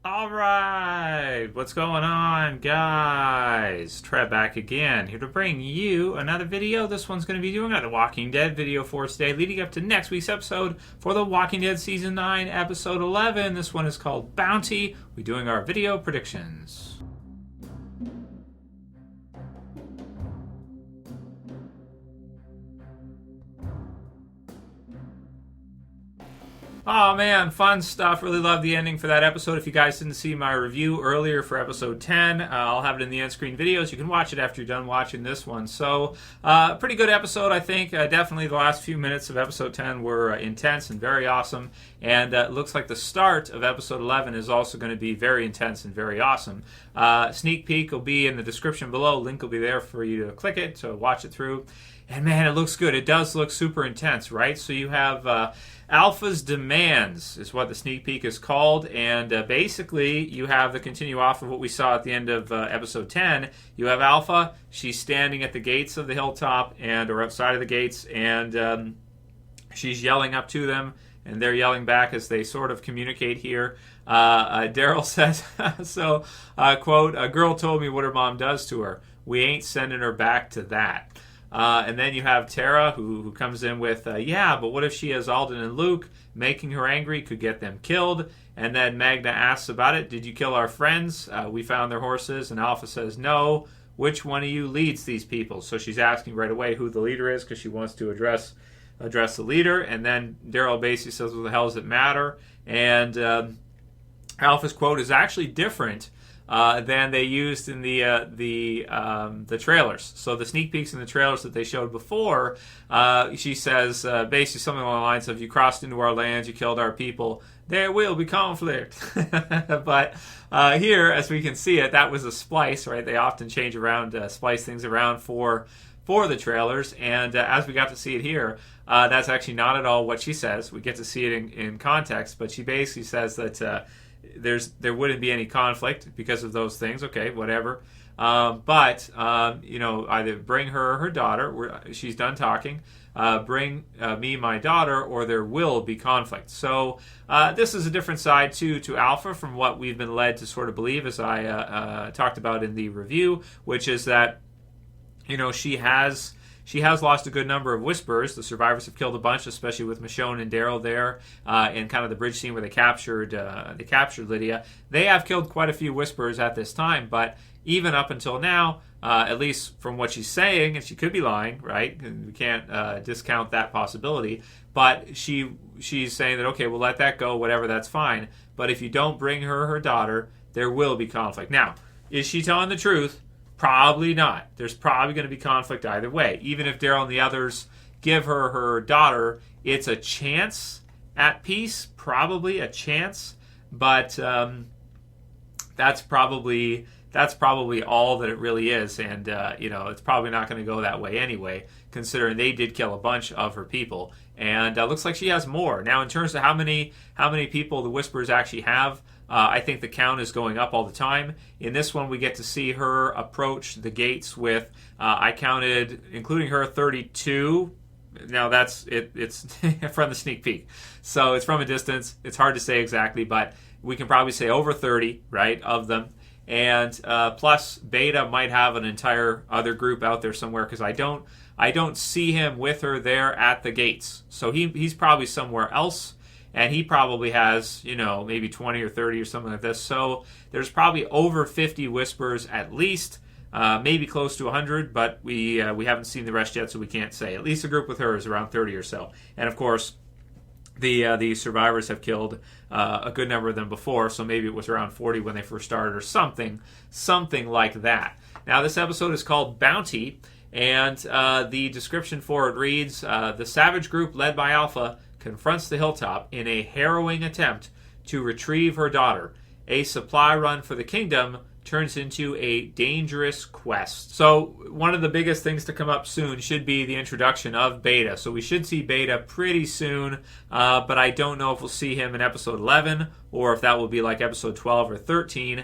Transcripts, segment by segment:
All right, what's going on, guys? Trev back again, here to bring you another video. This one's going to be doing a Walking Dead video for us today, leading up to next week's episode for The Walking Dead Season 9, Episode 11. This one is called Bounty. We're doing our video predictions. Oh man, fun stuff. Really loved the ending for that episode. If you guys didn't see my review earlier for episode 10, I'll have it in the end-screen videos. You can watch it after you're done watching this one. So, pretty good episode, I think. Definitely the last few minutes of episode 10 were intense and very awesome. And it looks like the start of episode 11 is also going to be very intense and very awesome. Sneak peek will be in the description below. Link will be there for you to click it to watch it through. And man, it looks good. It does look super intense, right? So you have Alpha's Demands is what the sneak peek is called, and basically you have the continue off of what we saw at the end of episode 10. You have Alpha. She's standing at the gates of the Hilltop or outside of the gates, and she's yelling up to them, and they're yelling back as they sort of communicate here. Daryl says, quote, "A girl told me what her mom does to her. We ain't sending her back to that." And then you have Tara, who comes in with, yeah, but what if she has Alden and Luke? Making her angry could get them killed. And then Magna asks about it. Did you kill our friends? We found their horses. And Alpha says, no. Which one of you leads these people? So she's asking right away who the leader is because she wants to address the leader. And then Daryl basically says, what the hell does it matter? And Alpha's quote is actually different than they used in the trailers. So the sneak peeks in the trailers that they showed before, she says basically something along the lines of, "You crossed into our lands, you killed our people. There will be conflict." But here, as we can see it, that was a splice, right? They often change around, splice things around for the trailers, and as we got to see it here, that's actually not at all what she says. We get to see it in context, but she basically says that there wouldn't be any conflict because of those things. Okay, whatever. But either bring her daughter. She's done talking. Bring me my daughter, or there will be conflict. So this is a different side to Alpha from what we've been led to sort of believe, as I talked about in the review, which is that she has lost a good number of Whisperers. The survivors have killed a bunch, especially with Michonne and Daryl there, in kind of the bridge scene where they captured Lydia. They have killed quite a few Whisperers at this time, but even up until now, at least from what she's saying, and she could be lying, right? And we can't discount that possibility. But she's saying that, okay, we'll let that go, whatever, that's fine. But if you don't bring her daughter, there will be conflict. Now, is she telling the truth? Probably not. There's probably going to be conflict either way. Even if Daryl and the others give her daughter, it's a chance at peace, probably a chance, but that's probably all that it really is, and it's probably not going to go that way anyway, considering they did kill a bunch of her people, and looks like she has more. Now, in terms of how many people the Whisperers actually have, I think the count is going up all the time. In this one, we get to see her approach the gates with, I counted, including her, 32. Now, that's it's from the sneak peek. So it's from a distance. It's hard to say exactly, but we can probably say over 30, right, of them. And plus, Beta might have an entire other group out there somewhere, because I don't see him with her there at the gates. So he's probably somewhere else. And he probably has, maybe 20 or 30 or something like this. So there's probably over 50 Whisperers at least, maybe close to 100, but we haven't seen the rest yet, so we can't say. At least the group with her is around 30 or so. And of course, the survivors have killed a good number of them before, so maybe it was around 40 when they first started, or something like that. Now, this episode is called Bounty, and the description for it reads, the savage group led by Alpha confronts the Hilltop in a harrowing attempt to retrieve her daughter. A supply run for the kingdom turns into a dangerous quest. So one of the biggest things to come up soon should be the introduction of Beta. So we should see Beta pretty soon, but I don't know if we'll see him in episode 11 or if that will be like episode 12 or 13.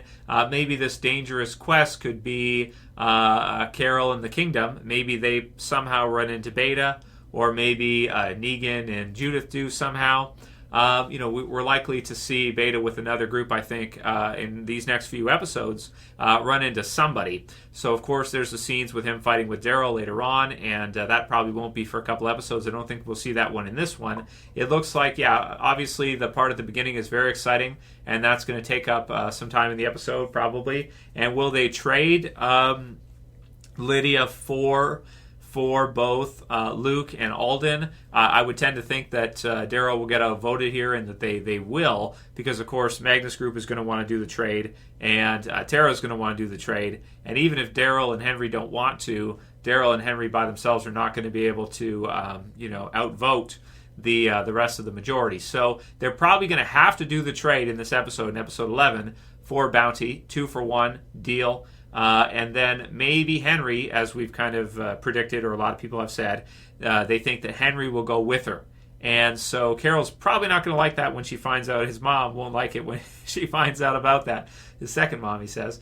Maybe this dangerous quest could be Carol and the kingdom. Maybe they somehow run into Beta, or maybe Negan and Judith do somehow. we're likely to see Beta with another group, I think, in these next few episodes, run into somebody. So, of course, there's the scenes with him fighting with Daryl later on, and that probably won't be for a couple episodes. I don't think we'll see that one in this one. It looks like, obviously the part at the beginning is very exciting, and that's going to take up some time in the episode, probably. And will they trade Lydia for both Luke and Alden? I would tend to think that Daryl will get outvoted here, and that they will, because of course Magna's group is going to want to do the trade, and Tara's going to want to do the trade. And even if Daryl and Henry don't want to, Daryl and Henry by themselves are not going to be able to outvote the rest of the majority. So they're probably going to have to do the trade in this episode, in episode 11, for bounty, 2-for-1 deal. And then maybe Henry, as we've kind of predicted, or a lot of people have said, they think that Henry will go with her. And so Carol's probably not going to like that when she finds out. His mom won't like it when she finds out about that. His second mom, he says.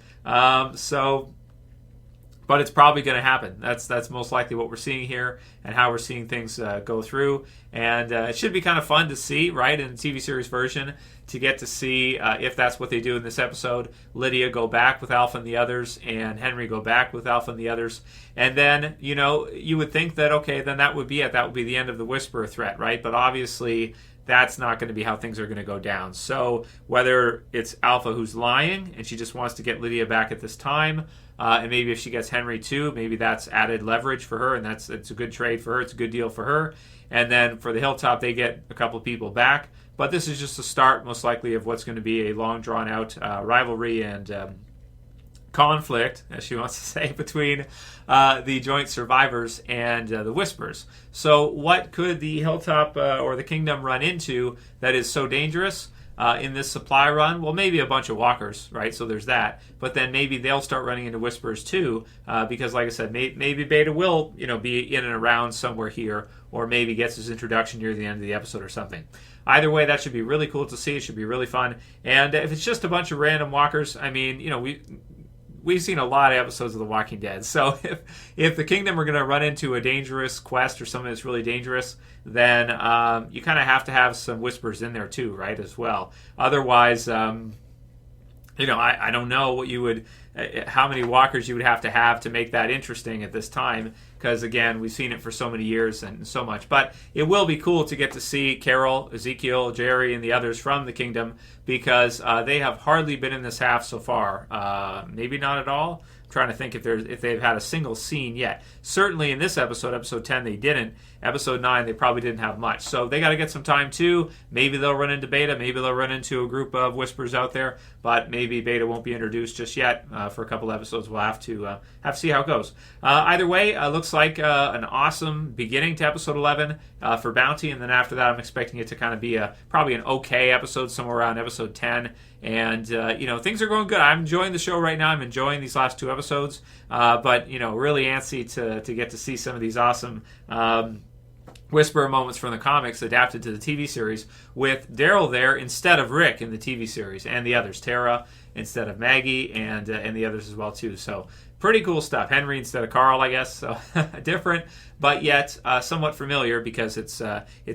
But it's probably going to happen. That's most likely what we're seeing here, and how we're seeing things go through. And it should be kind of fun to see, right, in the TV series version, to get to see if that's what they do in this episode. Lydia go back with Alpha and the others, and Henry go back with Alpha and the others. And then, you would think that, okay, then that would be it. That would be the end of the Whisperer threat, right? But obviously, that's not going to be how things are going to go down. So whether it's Alpha who's lying, and she just wants to get Lydia back at this time, and maybe if she gets Henry too, maybe that's added leverage for her, and it's a good trade for her. It's a good deal for her. And then for the Hilltop, they get a couple people back. But this is just a start, most likely, of what's going to be a long, drawn-out rivalry and conflict, as she wants to say, between the joint survivors and the Whisperers. So what could the Hilltop or the Kingdom run into that is so dangerous in this supply run? Well, maybe a bunch of walkers, right? So there's that. But then maybe they'll start running into Whisperers too, because, like I said, maybe Beta will, be in and around somewhere here, or maybe gets his introduction near the end of the episode or something. Either way, that should be really cool to see. It should be really fun. And if it's just a bunch of random walkers, I mean, we've seen a lot of episodes of The Walking Dead. So if the Kingdom are going to run into a dangerous quest or something that's really dangerous, then you kind of have to have some Whispers in there too, right, as well. Otherwise, I don't know what you would, how many walkers you would have to make that interesting at this time, because again, we've seen it for so many years and so much. But it will be cool to get to see Carol, Ezekiel, Jerry, and the others from the Kingdom, because they have hardly been in this half so far. Maybe not at all. I'm trying to think if they've had a single scene yet. Certainly in this episode 10, they didn't. Episode 9, they probably didn't have much. So they got to get some time too. Maybe they'll run into Beta. Maybe they'll run into a group of Whispers out there. But maybe Beta won't be introduced just yet. For a couple episodes, we'll have to see how it goes. Either way, looks like an awesome beginning to episode 11 for Bounty. And then after that, I'm expecting it to kind of be probably an okay episode, somewhere around episode 10. And, things are going good. I'm enjoying the show right now. I'm enjoying these last 2 episodes. But really antsy to get to see some of these awesome Whisperer moments from the comics adapted to the TV series, with Daryl there instead of Rick in the TV series, and the others, Tara instead of Maggie, and the others as well too. So pretty cool stuff. Henry instead of Carl, I guess. So different, but yet somewhat familiar, because it's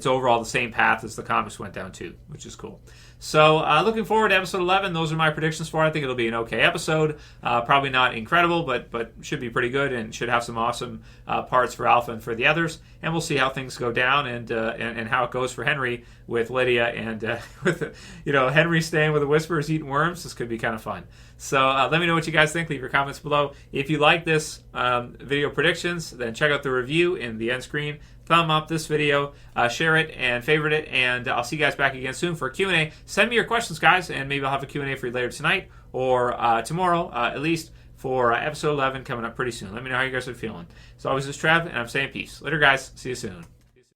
overall the same path as the comics went down too, which is cool. So looking forward to episode 11. Those are my predictions for it. I think it'll be an okay episode. Probably not incredible, but should be pretty good, and should have some awesome parts for Alpha and for the others. And we'll see how things go down, and how it goes for Henry with Lydia, and with Henry staying with the Whisperers eating worms. This could be kind of fun. So let me know what you guys think. Leave your comments below. If you like this video predictions, then check out the review in the end screen. Thumb up this video, share it, and favorite it, and I'll see you guys back again soon for a Q&A. Send me your questions, guys, and maybe I'll have a Q&A for you later tonight, or tomorrow, at least, for episode 11 coming up pretty soon. Let me know how you guys are feeling. As always, this is Trev, and I'm saying peace. Later, guys. See you soon.